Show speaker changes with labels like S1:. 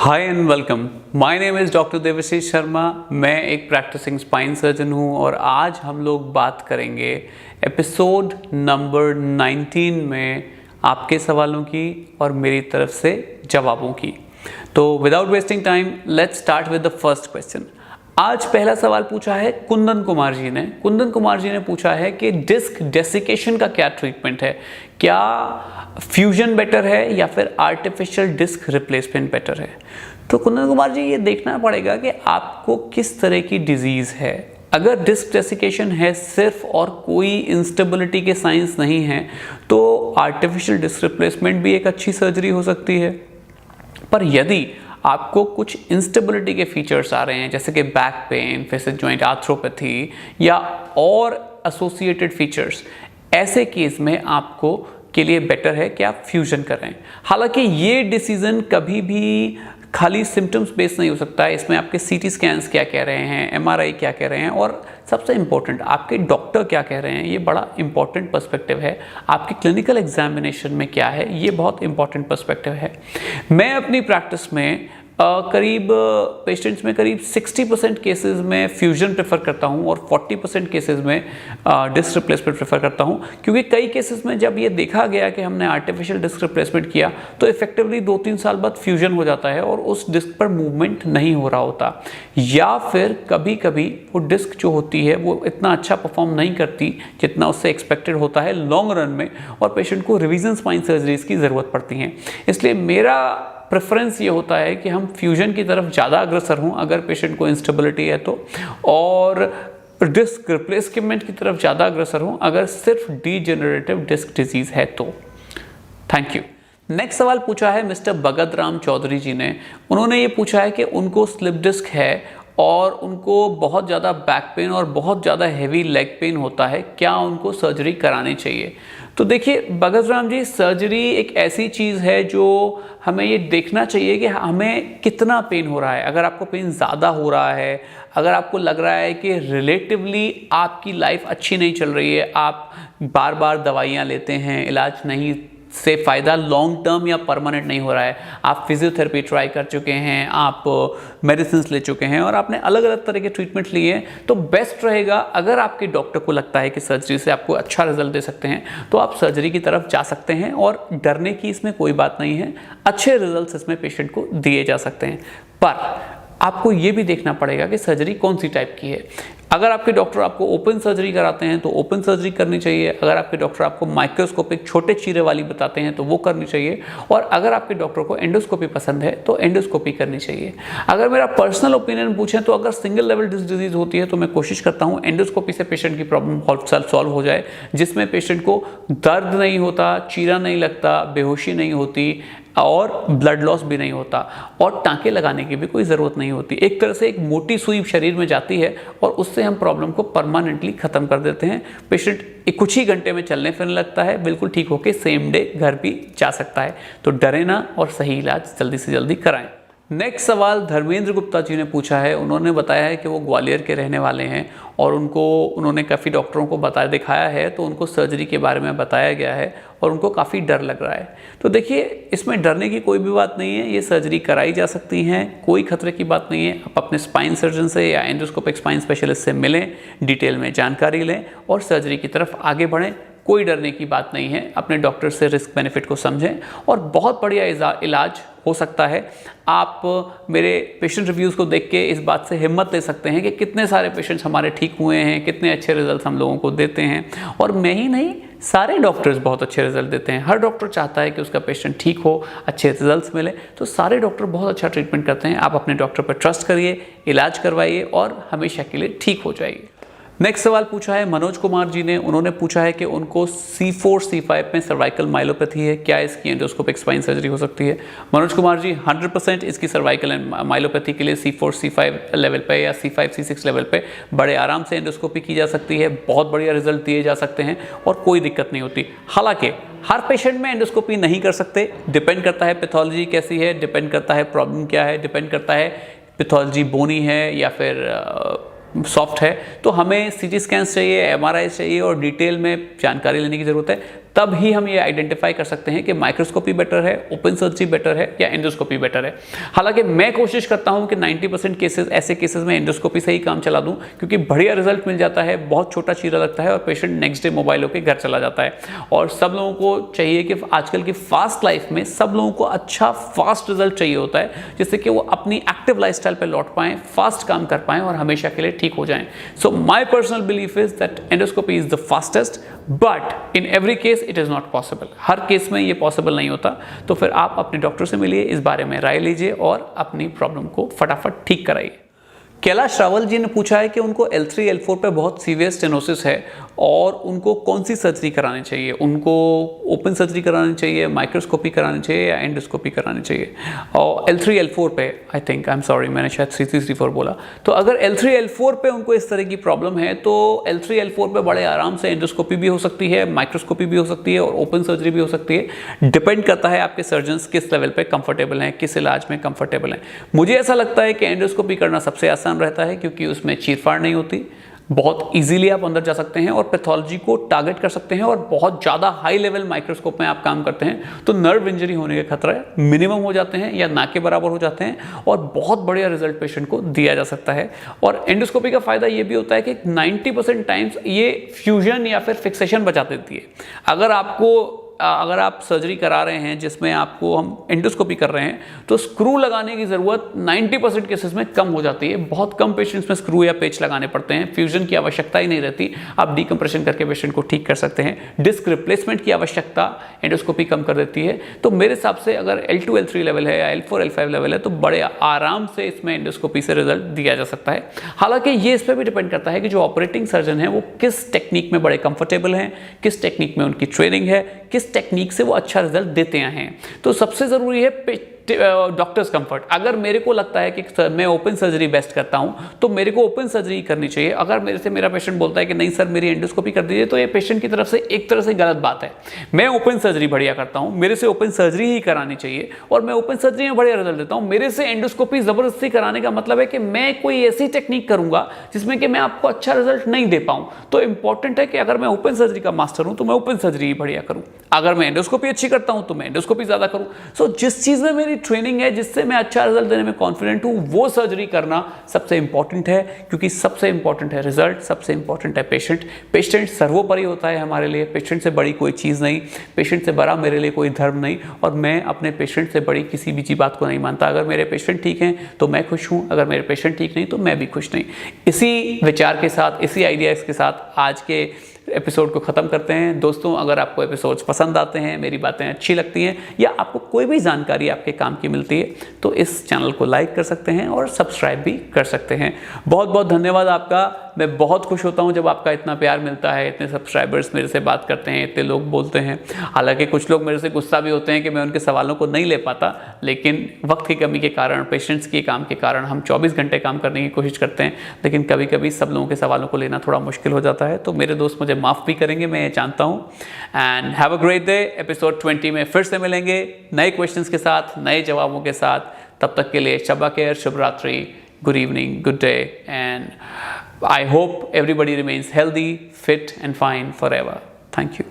S1: Hi and welcome. My name is doctor Devashish Sharma. मैं एक practising spine surgeon हूँ और आज हम लोग बात करेंगे एपिसोड नंबर 19 में आपके सवालों की और मेरी तरफ से जवाबों की। तो without wasting time let's start with the first question. आज पहला सवाल पूछा है कुंदन कुमार जी ने। कुंदन कुमार जी ने पूछा है कि डिस्क डेसिकेशन का क्या ट्रीटमेंट है, क्या फ्यूजन बेटर है या फिर आर्टिफिशियल डिस्क रिप्लेसमेंट बेटर है। तो कुंदन कुमार जी, ये देखना पड़ेगा कि आपको किस तरह की डिजीज़ है। अगर डिस्क डेसिकेशन है सिर्फ और कोई इंस्टेबिलिटी के साइंस नहीं है तो आर्टिफिशियल डिस्क रिप्लेसमेंट भी एक अच्छी सर्जरी हो सकती है। पर यदि आपको कुछ इंस्टेबिलिटी के फीचर्स आ रहे हैं जैसे कि बैक पेन, फेसिक जॉइंट आर्थ्रोपैथी या और एसोसिएटेड फीचर्स, ऐसे केस में आपको के लिए बेटर है कि आप फ्यूजन करें। हालांकि ये डिसीजन कभी भी खाली सिम्टम्स बेस्ड नहीं हो सकता है। इसमें आपके सीटी स्कैन्स क्या कह रहे हैं, एमआरआई क्या कह रहे हैं और सबसे इंपॉर्टेंट आपके डॉक्टर क्या कह रहे हैं, ये बड़ा इंपॉर्टेंट पर्सपेक्टिव है। आपके क्लिनिकल एग्जामिनेशन में क्या है, ये बहुत इंपॉर्टेंट पर्सपेक्टिव है। मैं अपनी प्रैक्टिस में करीब पेशेंट्स में करीब 60% केसेस में फ्यूजन प्रेफर करता हूं और 40% केसेस में डिस्क रिप्लेसमेंट प्रेफर करता हूं, क्योंकि कई केसेस में जब ये देखा गया कि हमने आर्टिफिशियल डिस्क रिप्लेसमेंट किया तो इफेक्टिवली 2-3 साल बाद फ्यूजन हो जाता है और उस डिस्क पर मूवमेंट नहीं हो रहा होता, या फिर कभी कभी वो डिस्क जो होती है वो इतना अच्छा परफॉर्म नहीं करती जितना उससे एक्सपेक्टेड होता है लॉन्ग रन में, और पेशेंट को रिवीजन स्पाइन सर्जरीज की ज़रूरत पड़ती है। इसलिए मेरा प्रेफरेंस ये होता है कि हम फ्यूजन की तरफ ज़्यादा अग्रसर हों अगर पेशेंट को इंस्टेबिलिटी है तो, और डिस्क रिप्लेसमेंट की तरफ ज़्यादा अग्रसर हों अगर सिर्फ डीजेनरेटिव डिस्क डिजीज़ है तो। Thank you. नेक्स्ट सवाल पूछा है मिस्टर भगत राम चौधरी जी ने। उन्होंने ये पूछा है कि उनको स्लिप डिस्क है और उनको बहुत ज़्यादा बैक पेन और बहुत ज़्यादा हैवी लेग पेन होता है, क्या उनको सर्जरी करानी चाहिए। तो देखिए भगत राम जी, सर्जरी एक ऐसी चीज़ है जो हमें ये देखना चाहिए कि हमें कितना पेन हो रहा है। अगर आपको पेन ज़्यादा हो रहा है, अगर आपको लग रहा है कि रिलेटिवली आपकी लाइफ अच्छी नहीं चल रही है, आप बार बार दवाइयाँ लेते हैं, इलाज नहीं से फ़ायदा लॉन्ग टर्म या परमानेंट नहीं हो रहा है, आप फिजियोथेरेपी ट्राई कर चुके हैं, आप मेडिसिन ले चुके हैं और आपने अलग अलग तरह के ट्रीटमेंट लिए हैं, तो बेस्ट रहेगा अगर आपके डॉक्टर को लगता है कि सर्जरी से आपको अच्छा रिजल्ट दे सकते हैं तो आप सर्जरी की तरफ जा सकते हैं और डरने की इसमें कोई बात नहीं है। अच्छे रिजल्ट्स इसमें पेशेंट को दिए जा सकते हैं। पर आपको ये भी देखना पड़ेगा कि सर्जरी कौन सी टाइप की है। अगर आपके डॉक्टर आपको ओपन सर्जरी कराते हैं तो ओपन सर्जरी करनी चाहिए। अगर आपके डॉक्टर आपको माइक्रोस्कोपिक छोटे चीरे वाली बताते हैं तो वो करनी चाहिए। और अगर आपके डॉक्टर को एंडोस्कोपी पसंद है तो एंडोस्कोपी करनी चाहिए। अगर मेरा पर्सनल ओपिनियन पूछें तो अगर सिंगल लेवल डिस्क डिजीज होती है तो मैं कोशिश करता हूँ एंडोस्कोपी से पेशेंट की प्रॉब्लम सॉल्व हो जाए, जिसमें पेशेंट को दर्द नहीं होता, चीरा नहीं लगता, बेहोशी नहीं होती और ब्लड लॉस भी नहीं होता और टांके लगाने की भी कोई ज़रूरत नहीं होती। एक तरह से एक मोटी सुई शरीर में जाती है और उससे हम प्रॉब्लम को परमानेंटली ख़त्म कर देते हैं। पेशेंट कुछ ही घंटे में चलने फिरने लगता है, बिल्कुल ठीक होकर सेम डे घर भी जा सकता है। तो डरे ना और सही इलाज जल्दी से जल्दी कराएं। नेक्स्ट सवाल धर्मेंद्र गुप्ता जी ने पूछा है। उन्होंने बताया है कि वो ग्वालियर के रहने वाले हैं और उन्होंने काफ़ी डॉक्टरों को दिखाया है तो उनको सर्जरी के बारे में बताया गया है और उनको काफ़ी डर लग रहा है। तो देखिए, इसमें डरने की कोई भी बात नहीं है, ये सर्जरी कराई जा सकती हैं, कोई खतरे की बात नहीं है। आप अपने स्पाइन सर्जन से या एंडोस्कोपिक स्पाइन स्पेशलिस्ट से मिलें, डिटेल में जानकारी लें और सर्जरी की तरफ आगे बढ़ें। कोई डरने की बात नहीं है। अपने डॉक्टर से रिस्क बेनिफिट को समझें और बहुत बढ़िया इलाज हो सकता है। आप मेरे पेशेंट रिव्यूज़ को देख के इस बात से हिम्मत ले सकते हैं कि कितने सारे पेशेंट्स हमारे ठीक हुए हैं, कितने अच्छे रिजल्ट्स हम लोगों को देते हैं। और मैं ही नहीं, सारे डॉक्टर्स बहुत अच्छे रिजल्ट देते हैं। हर डॉक्टर चाहता है कि उसका पेशेंट ठीक हो, अच्छे रिजल्ट्स मिले, तो सारे डॉक्टर बहुत अच्छा ट्रीटमेंट करते हैं। आप अपने डॉक्टर पर ट्रस्ट करिए, इलाज करवाइए और हमेशा के लिए ठीक हो जाइए। नेक्स्ट सवाल पूछा है मनोज कुमार जी ने। उन्होंने पूछा है कि उनको C4 C5 में सर्वाइकल माइलोपैथी है, क्या इसकी एंडोस्कोपिक स्पाइन सर्जरी हो सकती है। मनोज कुमार जी, 100% इसकी सर्वाइकल माइलोपैथी के लिए C4 C5 लेवल पे या C5 C6 लेवल पे बड़े आराम से एंडोस्कोपी की जा सकती है, बहुत बढ़िया रिजल्ट दिए जा सकते हैं और कोई दिक्कत नहीं होती। हालांकि हर पेशेंट में एंडोस्कोपी नहीं कर सकते, डिपेंड करता है पैथोलॉजी कैसी है, डिपेंड करता है प्रॉब्लम क्या है, डिपेंड करता है पैथोलॉजी बोनी है या फिर सॉफ्ट है। तो हमें सीटी स्कैन्स चाहिए, एमआरआई चाहिए और डिटेल में जानकारी लेने की ज़रूरत है। तब ही हम ये आइडेंटिफाई कर सकते हैं कि माइक्रोस्कोपी बेटर है, ओपन सर्जरी बेटर है या एंडोस्कोपी बेटर है। हालांकि मैं कोशिश करता हूं कि 90% केसेस ऐसे केसेस में एंडोस्कोपी से ही काम चला दूं, क्योंकि बढ़िया रिजल्ट मिल जाता है, बहुत छोटा चीरा लगता है और पेशेंट नेक्स्ट डे मोबाइल होकर घर चला जाता है। और सब लोगों को चाहिए कि आजकल की फास्ट लाइफ में सब लोगों को अच्छा फास्ट रिजल्ट चाहिए होता है, जिससे कि वो अपनी एक्टिव लाइफस्टाइल पे लौट पाएं, फास्ट काम कर पाएं और हमेशा के लिए ठीक हो जाएं। So my personal belief is that endoscopy is the fastest, but in every case it is not possible. Her case में ये पॉसिबल नहीं होता। तो फिर आप अपने डॉक्टर से मिलिए, इस बारे में राय लीजिए और अपनी प्रॉब्लम को फटाफट ठीक कराइए। कैलाश रावल जी ने पूछा है कि उनको L3 L4 पे बहुत सीवियर स्टेनोसिस है और उनको कौन सी सर्जरी करानी चाहिए, उनको ओपन सर्जरी करानी चाहिए, माइक्रोस्कोपी करानी चाहिए या एंडोस्कोपी करानी चाहिए। और L3 L4 पे I think, I am sorry, मैंने शायद 3-3-3-4 बोला। तो अगर L3 L4 पे उनको इस तरह की प्रॉब्लम है तो L3 L4 पे बड़े आराम से एंडोस्कोपी भी हो सकती है, माइक्रोस्कोपी भी हो सकती है और ओपन सर्जरी भी हो सकती है। डिपेंड करता है आपके सर्जन्स किस लेवल पे कंफर्टेबल हैं, किस इलाज में कंफर्टेबल हैं। मुझे ऐसा लगता है कि एंडोस्कोपी करना सबसे आसान रहता है, क्योंकि उसमें चीरफाड़ नहीं होती, बहुत इजीली आप अंदर जा सकते हैं और पैथोलॉजी को टारगेट कर सकते हैं और बहुत ज़्यादा हाई लेवल माइक्रोस्कोप में आप काम करते हैं तो नर्व इंजरी होने के खतरा मिनिमम हो जाते हैं या ना के बराबर हो जाते हैं और बहुत बढ़िया रिजल्ट पेशेंट को दिया जा सकता है। और एंडोस्कोपी का फायदा ये भी होता है कि 90% टाइम्स ये फ्यूजन या फिर फिक्सेशन बचा देती है। अगर आप सर्जरी करा रहे हैं जिसमें आपको हम एंडोस्कोपी कर रहे हैं तो स्क्रू लगाने की ज़रूरत 90% केसेस में कम हो जाती है। बहुत कम पेशेंट्स में स्क्रू या पेच लगाने पड़ते हैं, फ्यूजन की आवश्यकता ही नहीं रहती। आप डीकम्प्रेशन करके पेशेंट को ठीक कर सकते हैं। डिस्क रिप्लेसमेंट की आवश्यकता एंडोस्कोपी कम कर देती है। तो मेरे हिसाब से अगर L2 L3 लेवल है या L4 L5 लेवल है तो बड़े आराम से इसमें एंडोस्कोपी से रिजल्ट दिया जा सकता है। हालांकि ये इस पर भी डिपेंड करता है कि जो ऑपरेटिंग सर्जन है वो किस टेक्निक में बड़े कंफर्टेबल हैं, किस टेक्निक में उनकी ट्रेनिंग है, किस टेक्निक से वो अच्छा रिजल्ट देते हैं। तो सबसे ज़रूरी है डॉक्टर्स कंफर्ट। अगर मेरे को लगता है कि मैं ओपन सर्जरी बेस्ट करता हूं तो मेरे को ओपन सर्जरी करनी चाहिए। अगर मेरा पेशेंट बोलता है कि नहीं सर मेरी एंडोस्कोपी कर दीजिए, तो ये पेशेंट की तरफ से एक तरह से गलत बात है। मैं ओपन सर्जरी बढ़िया करता हूं, मेरे से ओपन सर्जरी ही करानी चाहिए और मैं ओपन सर्जरी में बढ़िया रिजल्ट देता हूं। मेरे से एंडोस्कोपी जबरदस्ती कराने का मतलब है कि मैं कोई ऐसी टेक्निक करूंगा जिसमें कि मैं आपको अच्छा रिजल्ट नहीं दे पाऊं। तो इंपॉर्टेंट है कि अगर मैं ओपन सर्जरी का मास्टर हूं तो मैं ओपन सर्जरी ही बढ़िया करूं। अगर मैं एंडोस्कोपी अच्छी करता हूं तो मैं एंडोस्कोपी ज्यादा करूं। सो जिस चीज में मेरी ट्रेनिंग है, जिससे मैं अच्छा रिजल्ट देने में कॉन्फिडेंट हूं, वो सर्जरी करना सबसे इंपॉर्टेंट है, क्योंकि सबसे इंपॉर्टेंट है रिजल्ट, सबसे इंपॉर्टेंट है पेशेंट। पेशेंट सर्वोपरि होता है हमारे लिए, पेशेंट से बड़ी कोई चीज़ नहीं, पेशेंट से बड़ा मेरे लिए कोई धर्म नहीं और मैं अपने पेशेंट से बड़ी किसी भी बात को नहीं मानता। अगर मेरे पेशेंट ठीक हैं तो मैं खुश हूं, अगर मेरे पेशेंट ठीक नहीं तो मैं भी खुश नहीं। इसी विचार के साथ, इसी आइडियाज़ के साथ आज के एपिसोड को ख़त्म करते हैं। दोस्तों, अगर आपको एपिसोड्स पसंद आते हैं, मेरी बातें अच्छी लगती हैं या आपको कोई भी जानकारी आपके काम की मिलती है तो इस चैनल को लाइक कर सकते हैं और सब्सक्राइब भी कर सकते हैं। बहुत बहुत धन्यवाद आपका। मैं बहुत खुश होता हूं जब आपका इतना प्यार मिलता है, इतने सब्सक्राइबर्स मेरे से बात करते हैं, इतने लोग बोलते हैं। हालांकि कुछ लोग मेरे से गुस्सा भी होते हैं कि मैं उनके सवालों को नहीं ले पाता, लेकिन वक्त की कमी के कारण, पेशेंट्स के काम के कारण हम 24 घंटे काम करने की कोशिश करते हैं, लेकिन कभी कभी सब लोगों के सवालों को लेना थोड़ा मुश्किल हो जाता है। तो मेरे दोस्त मुझे माफ़ भी करेंगे, मैं ये जानता हूँ। And have a great day. Episode 20 में फिर से मिलेंगे नए क्वेश्चंस के साथ, नए जवाबों के साथ। तब तक के लिए शब्बा खैर, शुभ रात्रि, good evening, good day, and I hope everybody remains healthy, fit and fine forever. Thank you.